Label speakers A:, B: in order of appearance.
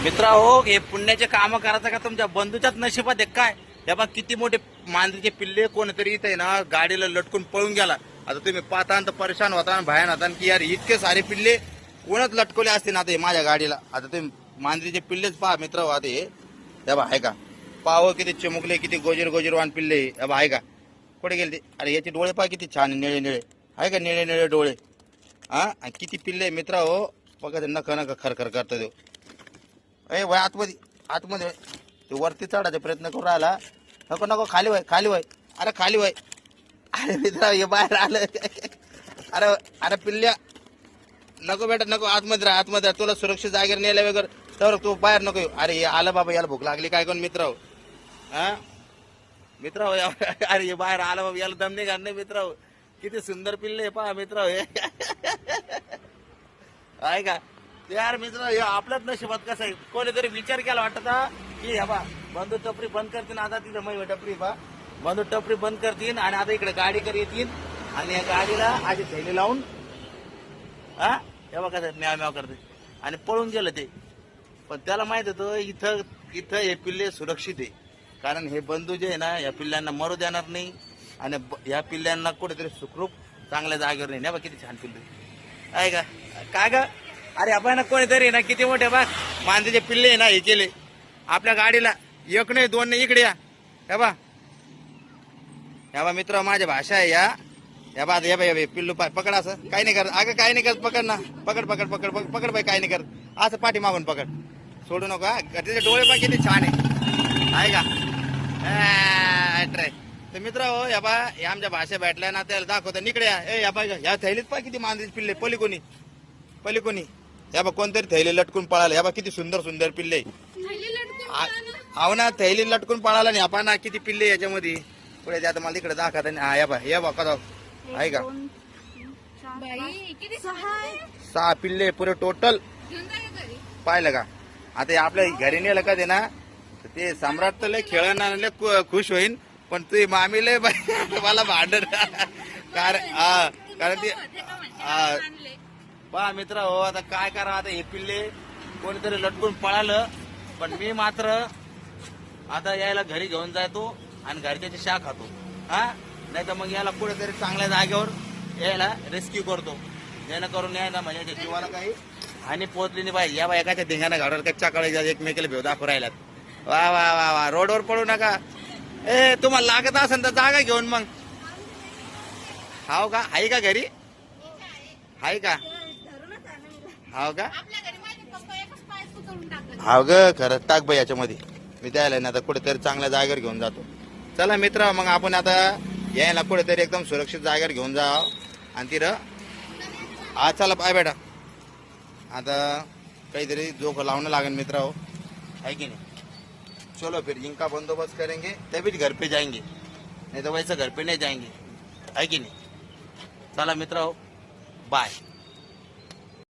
A: मित्रा हो, हे पुण्याचे काम करायचं का तुमच्या बंधूच्याच नशिबात आहे काय? हे बघ किती मोठे मांजरीचे पिल्ले कोणतरी इथे ना गाडीला लटकून पळून गेला. आता तुम्ही पाहता तर परेशान होता, भयान होता की यार इतके सारे पिल्ले कोणच लटकवले असते ना आता माझ्या गाडीला. आता तुम्ही मांजरीचे पिल्लेच पहा मित्र हो. आता हे बघ आहे का, पाव किती चिमुकले, किती गोजीर गोजीरवान पिल्ले. हे बघ आहे का, कुठे गेले ते? अरे याचे डोळे पहा किती छान निळे निळे आहे का, निळे निळे डोळे. हा किती पिल्ले मित्र हो. बघा ते नख नख खरखर करतो देऊ. ए वय आतमध्ये आतमध्ये ते वरती चढायचा प्रयत्न करू राहिला. नको नको खाली वय खाली वय. अरे खाली वय. अरे मित्र हे बाहेर आलं. अरे अरे पिल्ल्या नको बेटा नको, आतमध्ये राहा आतमध्ये राहा. तुला सुरक्षित जागेवर नेल्या वगैरे तर तू बाहेर नको येऊ. अरे हे आलं बाबा, याला भूक लागली काय कोण मित्र हो. हा मित्र हो. अरे हे बाहेर आलं बाबा, याला दम नाही घालणे मित्र हो. किती सुंदर पिल्ले पहा मित्र हो. आहे का यार मित्र, हे आपल्याच नशिबात कसं आहे. कोणीतरी विचार केला वाटत की बा बंधू टपरी बंद करतील. आता तिथं मै टपरी बा बंधू टपरी बंद करतील आणि आता इकडे गाडी कर येतील आणि या गाडीला आधी थैली लावून हा हे बघा कसं म्याव म्याव करते आणि पळून गेलं ते. पण त्याला माहित होतं इथं इथं हे पिल्ले सुरक्षित आहे, कारण हे बंधू जे आहे ना या पिल्ल्यांना मरू देणार नाही आणि या पिल्ल्यांना कुठेतरी सुखरूप चांगल्या जागेवर नाही. बघा किती छान पिल्ले आहे का काय ग. अरे आपण ना कोणीतरी ना किती मोठे बा मांजरीचे पिल्ले ना हे केले आपल्या गाडीला. एक नाही दोन नाही, इकडे या. हे बा मित्र माझ्या भाषा आहे या. या बा या बाई पिल्लू पकड असं काही नाही करत. अगं काही नाही करत, पकड ना पकड पकड पकड पकड बाई, काही नाही करत. असं पाठी मागून पकड, सोडू नका. त्याचे डोळे पण किती छान आहे का. ट्राय तर मित्र हो. या बा या आमच्या भाषा भेटल्या ना त्याला दाखवता इकडे या बा. या थैलीत पा किती मांजरीचे पिल्ले पली कोणी. या बा कोणतरी थैली लटकून पळाला. या बा किती सुंदर सुंदर पिल्ले. आव ना थैली लटकून पळाला नाही आपण ना किती पिल्ले याच्यामध्ये. पुढे आता मला इकडे दाखवता नाही. हा या बा कदा आहे का 6 पिल्ले पुरे टोटल पाहिलं का. आता हे आपल्या घरी नेलं का ते ना ते सम्राट तर लय खेळणार लय खुश होईन, पण तू मामी लय बाई मला भांडण कारण ते पहा मित्र हो. आता काय करा, आता हे पिल्ले कोणीतरी लटकून पळालं, पण मी मात्र आता यायला घरी घेऊन जातो आणि घरच्याची शाख खातो. हा नाही तर मग याला कुठेतरी चांगल्या जागेवर यायला रेस्क्यू करतो, जेणेकरून यायला म्हणजे जीवाला काही हानी पोहोचली नाही पाहिजे. या बा एकाच्या धिंगाणा घाडवर कच्च्या कळायच्या एकमेकाला भेव दाखवू राहिल्यात. वा वा वा वा, रोडवर पडू नका. तुम्हाला लागत असेल तर जागा घेऊन मग. हाव का, आहे का घरी, आहे का, हाव का. हाव ग खरंच टाक बाई याच्यामध्ये. मी द्यायला ना आता कुठेतरी चांगल्या जागेवर घेऊन जातो. चला मित्र मग आपण आता यायला कुठेतरी एकदम सुरक्षित जागेवर घेऊन जावं आणि तिथं आज चला पाय बेटा. आता काहीतरी जोख लावणं लागेल मित्र हो, है की नहीं. चलो फिर इनका बंदोबस्त करेंगे तभी घर पे जाएंगे, नहीं तो वैसे घर पे नहीं जाएंगे, है कि नहीं. चला मित्र हो, बाय.